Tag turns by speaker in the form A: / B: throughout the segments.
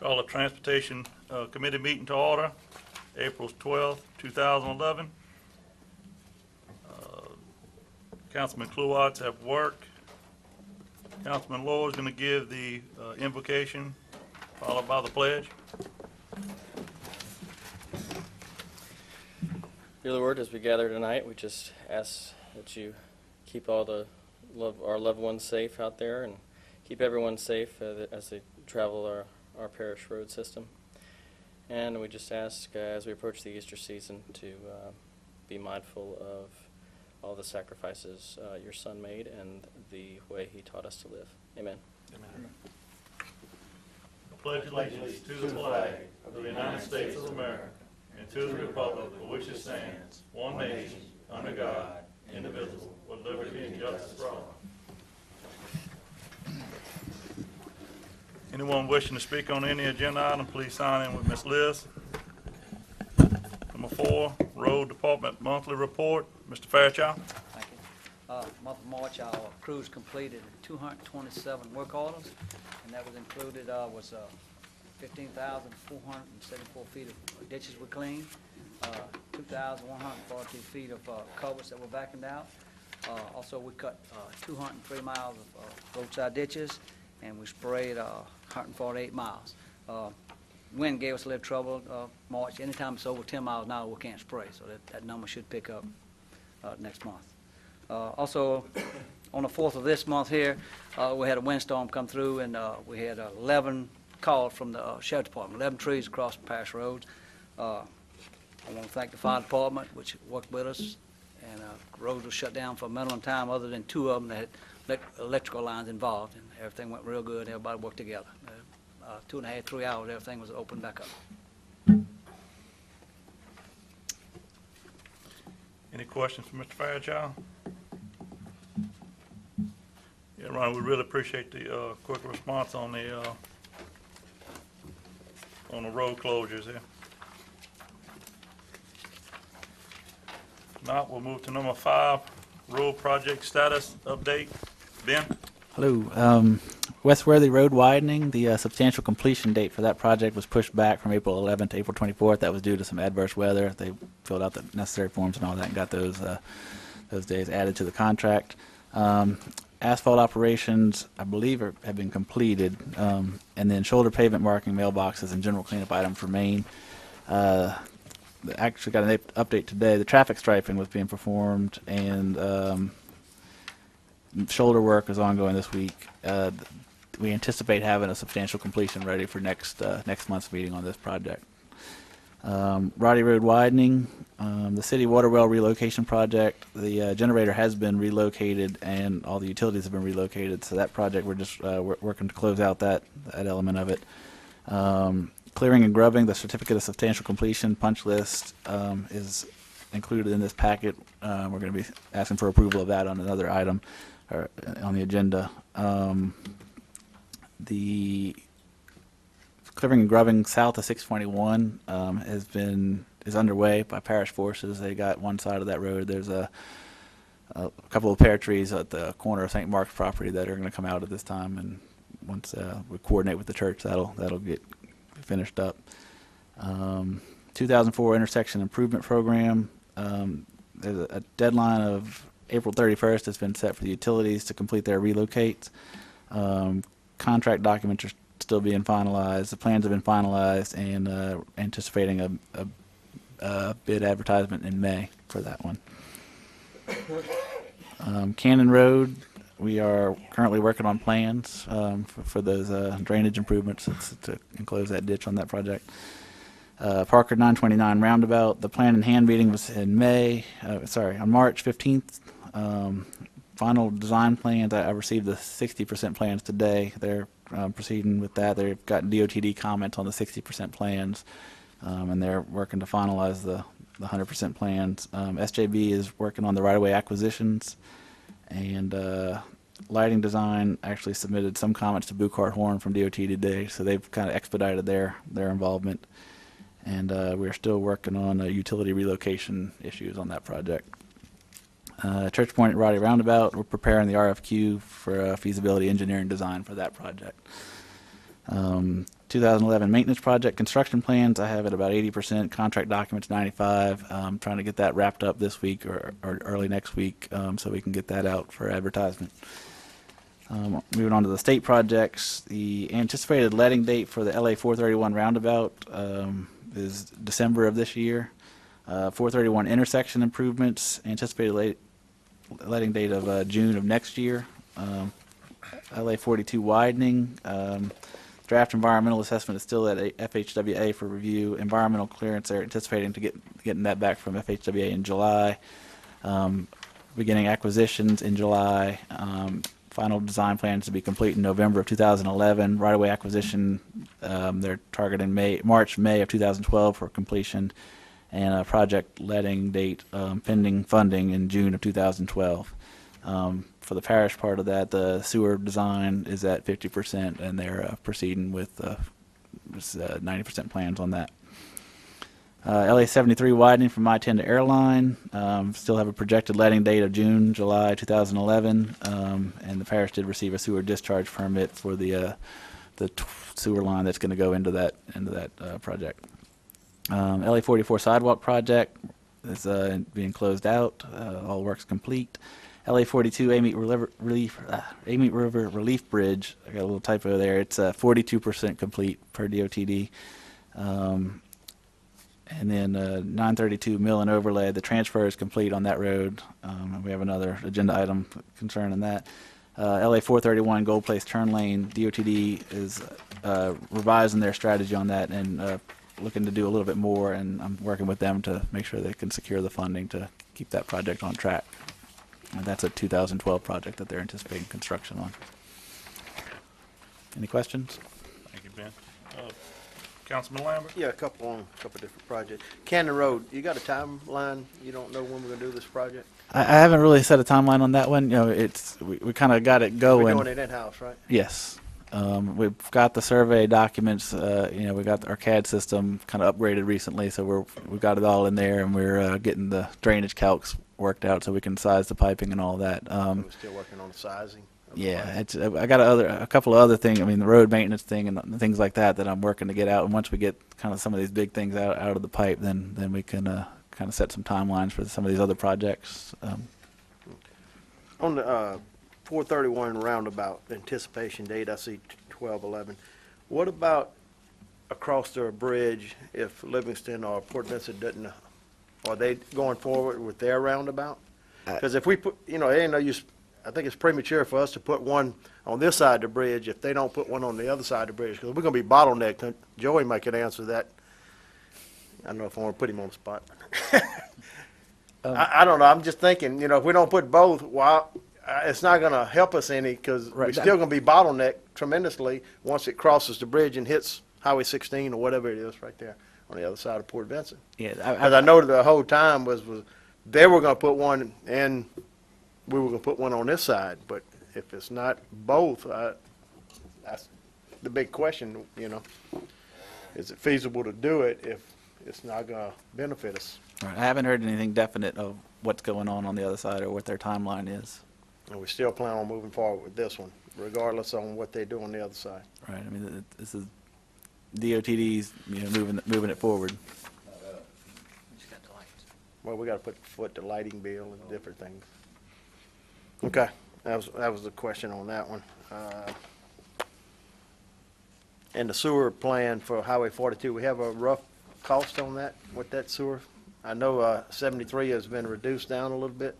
A: Call a Transportation Committee meeting to order, April 12th, 2011. Councilman Kluwart's at work. Councilman Lohr is going to give the invocation, followed by the pledge.
B: Dear Lord, as we gather tonight, we just ask that you keep all our loved ones safe out there and keep everyone safe as they travel our parish road system. And we just ask, as we approach the Easter season, to be mindful of all the sacrifices your Son made and the way he taught us to live. Amen.
A: Amen. I pledge allegiance to the flag of the United States of America and to the republic for which it stands, one nation, under God, indivisible, with liberty and justice for all. Anyone wishing to speak on any agenda item, please sign in with Ms. Liz. Number 4, Road Department Monthly Report. Mr. Fairchild.
C: Thank you. Month of March, our crews completed 227 work orders, and that was included 15,474 feet of ditches were cleaned, 2,142 feet of culverts that were vacuumed out. Also, we cut 203 miles of roadside ditches, and we sprayed 148 miles. Wind gave us a little trouble March. Anytime it's over 10 miles an hour, we can't spray, so that number should pick up next month. Also, on the 4th of this month here, we had a windstorm come through, and we had 11 calls from the sheriff department, 11 trees across parish roads. I want to thank the fire department, which worked with us, and roads were shut down for a minimum time other than 2 of them that had electrical lines involved, and everything went real good. Everybody worked together. 2.5, 3 hours, everything was opened back up.
A: Any questions for Mr. Fairchild? Yeah, Ron, we really appreciate the quick response on the road closures here. Now we'll move to number 5, road project status update. Ben?
D: Hello. West Worthy Road widening, the substantial completion date for that project was pushed back from April 11th to April 24th. That was due to some adverse weather. They filled out the necessary forms and all that and got those days added to the contract. Asphalt operations, I believe, have been completed, and then shoulder pavement marking, mailboxes, and general cleanup items remain. Actually got an update today. The traffic striping was being performed, and shoulder work is ongoing this week. We anticipate having a substantial completion ready for next month's meeting on this project. Roddy Road widening, the city water well relocation project. The generator has been relocated and all the utilities have been relocated. So that project, we're just working to close out that element of it. Clearing and grubbing, the certificate of substantial completion punch list is included in this packet. We're going to be asking for approval of that on another item or on the agenda. The clearing and grubbing south of 621 is underway by parish forces. They got one side of that road. There's a couple of pear trees at the corner of St. Mark's property that are going to come out at this time, and once we coordinate with the church, that'll get finished up. 2004 intersection improvement program. There's a deadline of April 31st has been set for the utilities to complete their relocates. Contract documents are still being finalized. The plans have been finalized, and anticipating a bid advertisement in May for that one. Cannon Road, we are currently working on plans for those drainage improvements to enclose that ditch on that project. Parker 929 roundabout, the plan in hand meeting was in on March 15th. Final design plans, I received the 60% plans today. They're proceeding with that. They've gotten DOTD comments on the 60% plans, and they're working to finalize the 100% plans. SJB is working on the right-of-way acquisitions, and lighting design actually submitted some comments to Buckhart Horn from DOT today, so they've kind of expedited their involvement. And we're still working on utility relocation issues on that project. Church Point at Roddy Roundabout, we're preparing the RFQ for feasibility engineering design for that project. 2011 maintenance project construction plans, I have it about 80%. Contract documents 95. Trying to get that wrapped up this week or early next week, so we can get that out for advertisement. Moving on to the state projects, the anticipated letting date for the LA 431 roundabout is December of this year. 431 intersection improvements, anticipated letting date of June of next year. LA 42 widening, draft environmental assessment is still at FHWA for review. Environmental clearance, they're anticipating to getting that back from FHWA in July. Beginning acquisitions in July. Final design plans to be complete in November of 2011. Right-of-way acquisition, they're targeting March, May of 2012 for completion, and a project letting date pending funding in June of 2012. For the parish part of that, the sewer design is at 50%, and they're proceeding with 90% plans on that. LA 73 widening from I-10 to Airline. Still have a projected letting date of June, July 2011, and the parish did receive a sewer discharge permit for the sewer line that's going to go into that project. LA 44 sidewalk project is being closed out. All work's complete. LA 42 Amite River Relief Bridge. I got a little typo there. It's 42% complete per DOTD. And then 932 Mill and Overlay. The transfer is complete on that road. We have another agenda item concerning that. LA 431 Gold Place Turn Lane. DOTD is revising their strategy on that and looking to do a little bit more. And I'm working with them to make sure they can secure the funding to keep that project on track. And that's a 2012 project that they're anticipating construction on. Any questions?
A: Thank you, Ben. Councilman Lambert?
E: Yeah, a couple different projects. Cannon Road, you got a timeline? You don't know when we're gonna do this project?
D: I haven't really set a timeline on that one. You know, we kind of got it going.
E: We're doing it in-house, right?
D: Yes. We've got the survey documents. We got our CAD system kind of upgraded recently, so we've got it all in there, and we're getting the drainage calcs worked out so we can size the piping and all that.
E: We're still working on the sizing.
D: Yeah, I got a couple of other things. I mean, the road maintenance thing and things like that I'm working to get out. And once we get kind of some of these big things out of the pipe, then we can kind of set some timelines for some of these other projects.
E: On the 431 roundabout anticipation date, I see 12/11. What about across the bridge if Livingston or Port Vincent doesn't? Are they going forward with their roundabout? Because if we put, it ain't no use. I think it's premature for us to put one on this side of the bridge if they don't put one on the other side of the bridge, because we're going to be bottlenecked. Joey might could answer that. I don't know if I want to put him on the spot. I don't know. I'm just thinking, if we don't put both, it's not going to help us any, because we're still going to be bottlenecked tremendously once it crosses the bridge and hits Highway 16 or whatever it is right there on the other side of Port Vincent.
D: Yeah,
E: Because I know the whole time was they were going to put one in. We were going to put one on this side, but if it's not both, that's the big question, Is it feasible to do it if it's not going to benefit us?
D: Right. I haven't heard anything definite of what's going on the other side or what their timeline is.
E: And we still plan on moving forward with this one, regardless on what they do on the other side.
D: Right. I mean, this is DOTD's moving it forward.
E: Well, we got to put the lighting bill and different things. Okay, that was the question on that one. And the sewer plan for Highway 42, we have a rough cost on that, with that sewer? I know 73 has been reduced down a little bit.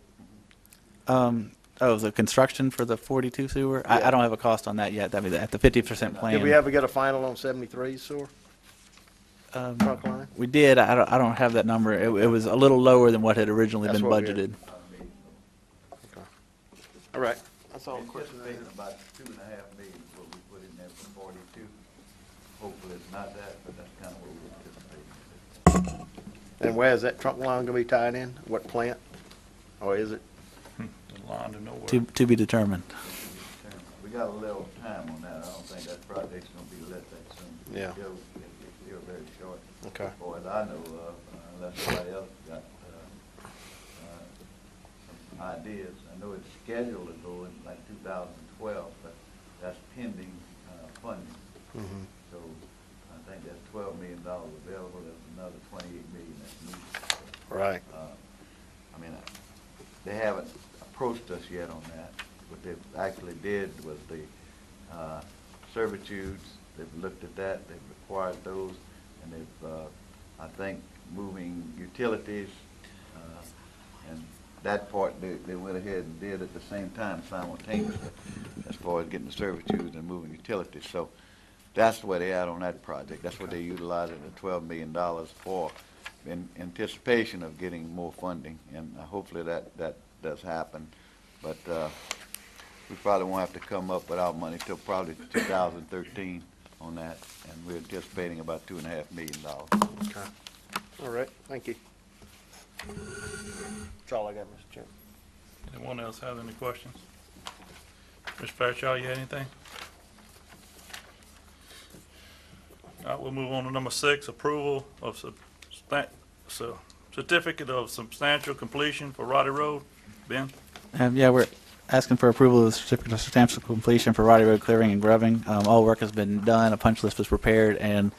D: The construction for the 42 sewer?
E: Yeah.
D: I don't have a cost on that yet. I mean, at the 50% plan.
E: Did we ever get a final on 73 sewer? Trunk line?
D: We did. I don't have that number. It was a little lower than what had originally
E: That's
D: been
E: what we
D: budgeted.
E: All right, that's all the questions I
F: Anticipating
E: have.
F: about $2.5 million is what we put in there for 42. Hopefully it's not that, but that's kind of what we're anticipating.
E: And where is that trunk line gonna be tied in? What plant? Or is it?
A: The line to nowhere.
D: To be determined.
F: We got a little time on that. I don't think that project's gonna be lit that soon.
E: Yeah.
F: It's still very short.
E: Okay.
F: As far as I know of, unless somebody else got some ideas. I know it's scheduled to go in like 2012, but that's pending funding. So I think that's $12 million available, there's another $28 million that's needed.
E: Right.
F: I mean, they haven't approached us yet on that. What they actually did was the servitudes, they've looked at that, they've required those, and they've, I think, moving utilities, and that part they went ahead and did at the same time simultaneously, as far as getting the servitudes and moving utilities. So that's where they at on that project. That's what they're utilizing the $12 million for, in anticipation of getting more funding, and hopefully that does happen. But we probably won't have to come up with our money till probably 2013 on that, and we're anticipating about $2.5 million.
E: Okay. All right, thank you. That's all I got, Mr. Chairman.
A: Anyone else have any questions? Mr. Fairchild, you had anything? All right, we'll move on to number 6, approval of certificate of substantial completion for Roddy Road. Ben?
D: Yeah, we're asking for approval of the certificate of substantial completion for Roddy Road clearing and grubbing. All work has been done, a punch list was prepared, and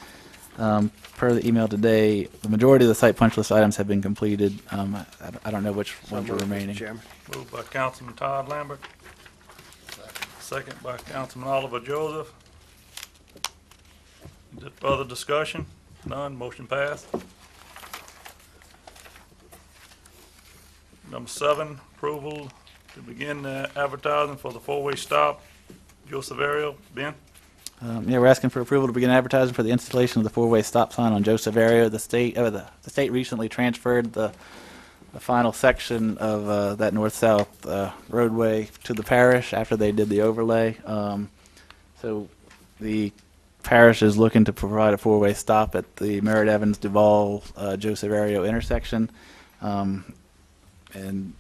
D: per the email today, the majority of the site punch list items have been completed. I don't know which ones are
E: moved, Mr.
D: remaining.
E: Chairman.
A: Moved by Councilman Todd Lambert. Second by Councilman Oliver Joseph. Further discussion? None. Motion passed. Number 7, approval to begin the advertising for the 4-way stop. Joseph Ariel. Ben?
D: Yeah, we're asking for approval to begin advertising for the installation of the 4-way stop sign on Joseph Area. The state recently transferred the final section of that north-south roadway to the parish after they did the overlay. So the parish is looking to provide a 4-way stop at the Merritt Evans Duval Joseph Area intersection. And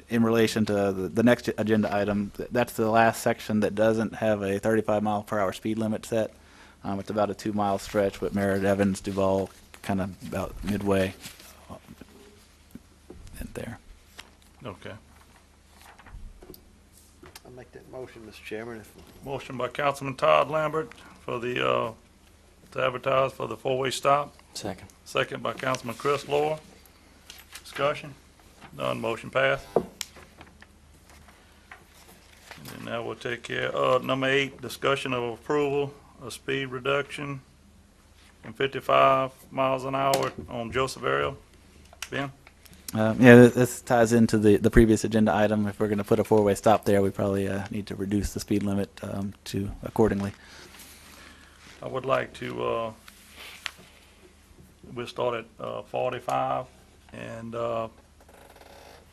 D: in relation to the next agenda item, that's the last section that doesn't have a 35-mile-per-hour speed limit set. It's about a 2-mile stretch with Merritt Evans Duval kind of about midway in there.
A: Okay.
E: I'll make that motion, Mr. Chairman.
A: Motion by Councilman Todd Lambert for the, to advertise for the 4-way stop.
B: Second.
A: Second by Councilman Chris Lohr. Discussion? None. Motion passed. And then now we'll take care of number 8, discussion of approval of speed reduction from 55 miles an hour on Joseph Ariel. Ben?
D: Yeah, this ties into the previous agenda item. If we're going to put a 4-way stop there, we probably need to reduce the speed limit to accordingly.
A: I would like to, we'll start at 45, and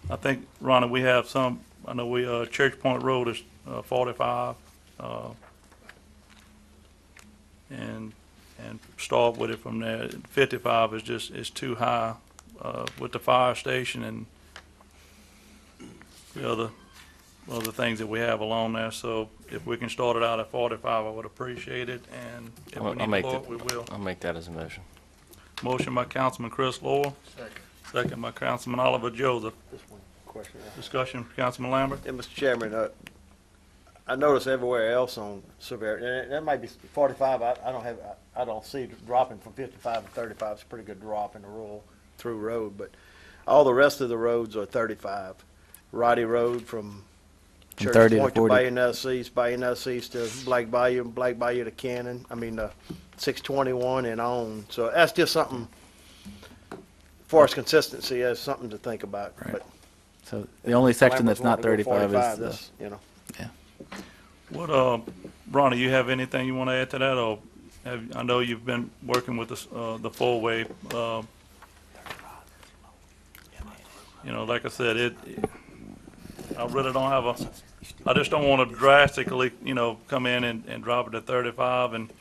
A: I think, Ronnie, we have some, I know we, Church Point Road is 45, and start with it from there. 55 is too high with the fire station and the other things that we have along there. So if we can start it out at 45, I would appreciate it, and if we need to vote, we will.
B: I'll make that as a motion.
A: Motion by Councilman Chris Lohr. Second by Councilman Oliver Joseph.
E: Just one question.
A: Discussion, Councilman Lambert.
E: Yeah, Mr. Chairman, I notice everywhere else on Severe, and that might be 45, I don't see it dropping from 55 to 35. It's a pretty good drop in the rural through road, but all the rest of the roads are 35. Roddy Road from Church
D: 30 to
E: Point to
D: 40.
E: Bayonets East to Black Bayou to Cannon, 621 and on. So that's just something, as far as consistency, that's something to think about.
D: Right.
E: But
D: So the only section that's not
E: Lambert's wanting to go
D: 35 is
E: 45, this, you know.
A: What, Ronnie, you have anything you want to add to that, or I know you've been working with the 4-way. Like I said, I really don't have I just don't want to drastically, come in and drop it to 35 and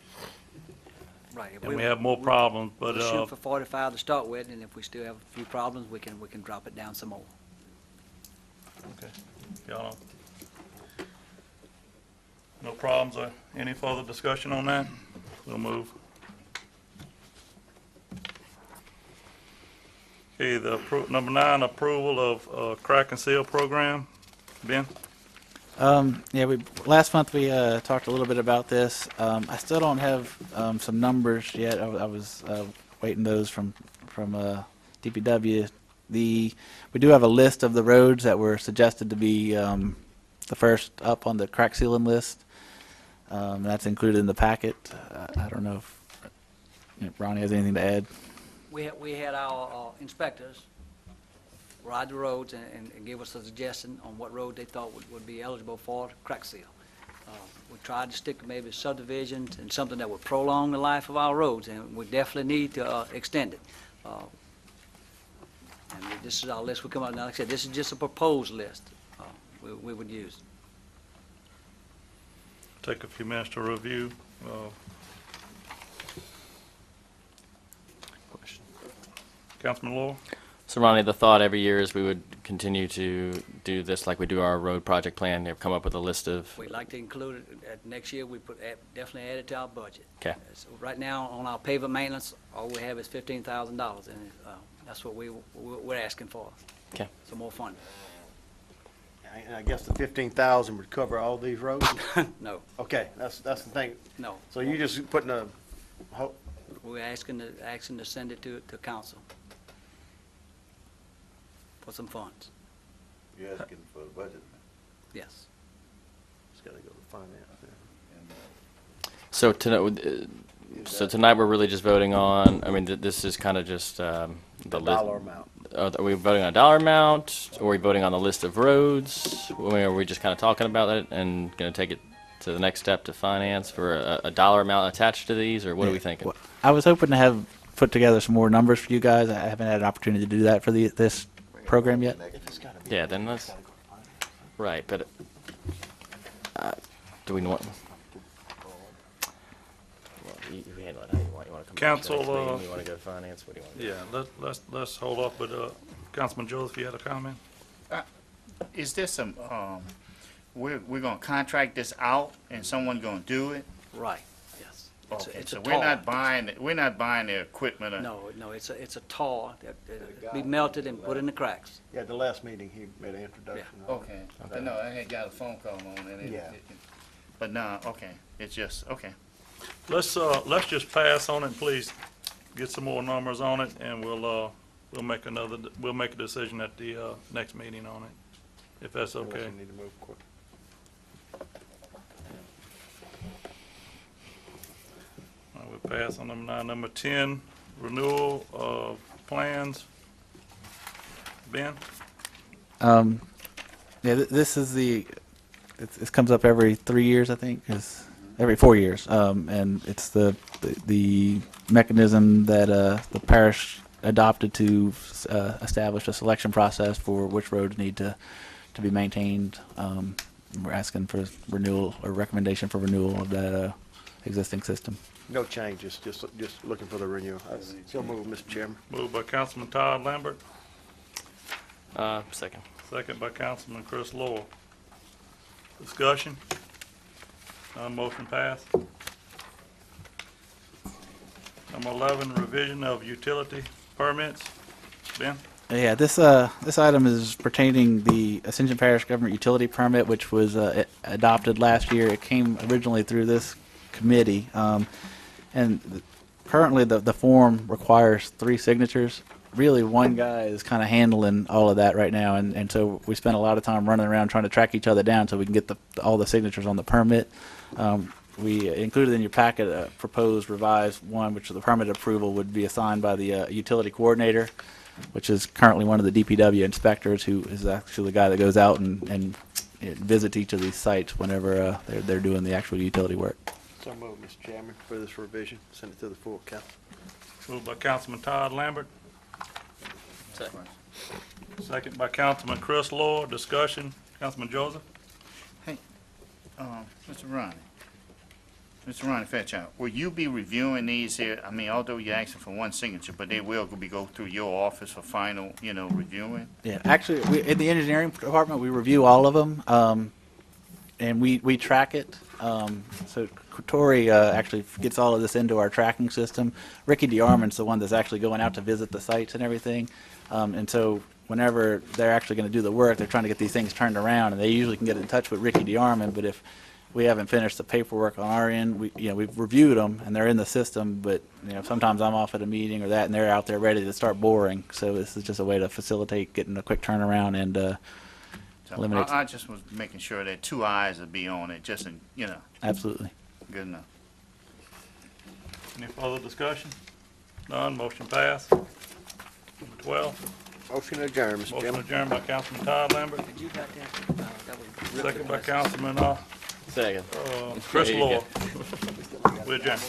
C: Right. If
A: we have more problems, but,
C: We'll shoot for 45 to start with, and if we still have a few problems, we can drop it down some more.
A: okay, y'all, no problems or any further discussion on that? We'll move. Okay, number 9, approval of crack and seal program. Ben?
D: Yeah, last month we talked a little bit about this. I still don't have some numbers yet. I was waiting those from DPW. We do have a list of the roads that were suggested to be the first up on the crack sealing list. That's included in the packet. I don't know if Ronnie has anything to add.
C: We had our inspectors ride the roads and give us a suggestion on what road they thought would be eligible for crack seal. We tried to stick to maybe subdivisions and something that would prolong the life of our roads, and we definitely need to extend it. And this is our list we come up. Now, like I said, this is just a proposed list we would use.
A: Take a few minutes to review. Councilman Law?
B: So Ronnie, the thought every year is we would continue to do this like we do our road project plan. They've come up with a list of.
C: We'd like to include it at next year. We definitely add it to our budget.
B: Okay.
C: So right now on our pavement maintenance, all we have is $15,000, and that's what we're asking for.
B: Okay.
C: Some more funding.
E: And I guess the 15,000 would cover all these roads?
C: No,
E: Okay, that's the thing.
C: no.
E: So you just putting a,
C: We're asking to send it to council for some funds.
F: You're asking for the budget.
C: Yes.
E: it's gotta go to finance.
B: So tonight we're really just voting on. I mean, this is kind of just the
E: The
B: list.
E: dollar amount.
B: Are we voting on a dollar amount, or are we voting on the list of roads? Or are we just kind of talking about it and going to take it to the next step to finance for a dollar amount attached to these, or what are we thinking?
D: Well, I was hoping to have put together some more numbers for you guys. I haven't had an opportunity to do that for this program yet.
B: Yeah, then let's. Right, but do we want? Well, you handle it how you want. You want to come
A: Council,
B: back to the next meeting? You want to go to finance? What do you want to do?
A: Yeah, let's hold off, but Councilman Joseph, you had a comment?
G: Is this some, we're gonna contract this out and someone gonna do it?
C: Right, yes.
G: Okay,
C: It's
G: so
C: a
G: we're
C: tar.
G: not buying the equipment or?
C: No, it's a tar that be melted and put in the cracks.
E: Yeah, the last meeting, he made an introduction.
G: Okay, but no, I had got a phone call on it.
E: Yeah.
G: But no, okay, it's just, okay.
A: Let's just pass on it, please. Get some more numbers on it, and we'll make a decision at the next meeting on it, if that's
E: Unless
A: okay.
E: we need to move quick.
A: All right, we'll pass on them now. Number 10, renewal of plans. Ben?
D: Yeah, this is it comes up every 3 years, I think, every 4 years, and it's the mechanism that the parish adopted to establish a selection process for which roads need to be maintained. We're asking for renewal or recommendation for renewal of that existing system.
E: No changes, just looking for the renewal. So move, Mr. Chairman.
A: Moved by Councilman Todd Lambert,
B: Second.
A: second by Councilman Chris Lowell. Discussion? Motion passed. Number 11, revision of utility permits. Ben?
D: Yeah, this item is pertaining the Ascension Parish Government Utility Permit, which was adopted last year. It came originally through this committee, and currently the form requires 3 signatures. Really, one guy is kind of handling all of that right now, and so we spent a lot of time running around trying to track each other down so we can get all the signatures on the permit. We included in your packet a proposed revised one, which the permit approval would be assigned by the utility coordinator, which is currently one of the DPW inspectors, who is actually the guy that goes out and visits each of these sites whenever they're doing the actual utility work.
E: So move, Mr. Chairman, for this revision. Send it to the full council.
A: Moved by Councilman Todd Lambert,
B: Second.
A: second by Councilman Chris Lowell. Discussion? Councilman Joseph?
G: Mr. Ronnie Fairchild, will you be reviewing these here? I mean, although you're asking for one signature, but they will go through your office for final, reviewing?
D: Yeah, actually, in the engineering department, we review all of them, and we track it. So Tori actually gets all of this into our tracking system. Ricky DeArmond's the one that's actually going out to visit the sites and everything. And so whenever they're actually going to do the work, they're trying to get these things turned around, and they usually can get in touch with Ricky DeArmond. But if we haven't finished the paperwork on our end, we've reviewed them and they're in the system. But sometimes I'm off at a meeting or that, and they're out there ready to start boring. So this is just a way to facilitate getting a quick turnaround and
G: So
D: eliminate.
G: I just was making sure that 2 eyes would be on it, just in,
D: Absolutely.
G: good enough.
A: Any further discussion? None, motion passed. Number 12,
E: Motion adjourned, Mr.
A: motion
E: Chairman.
A: adjourned by Councilman Todd Lambert,
C: Did you got that? That was
A: second by Councilman
B: Second.
A: Chris
B: There you go.
A: Law. We adjourn.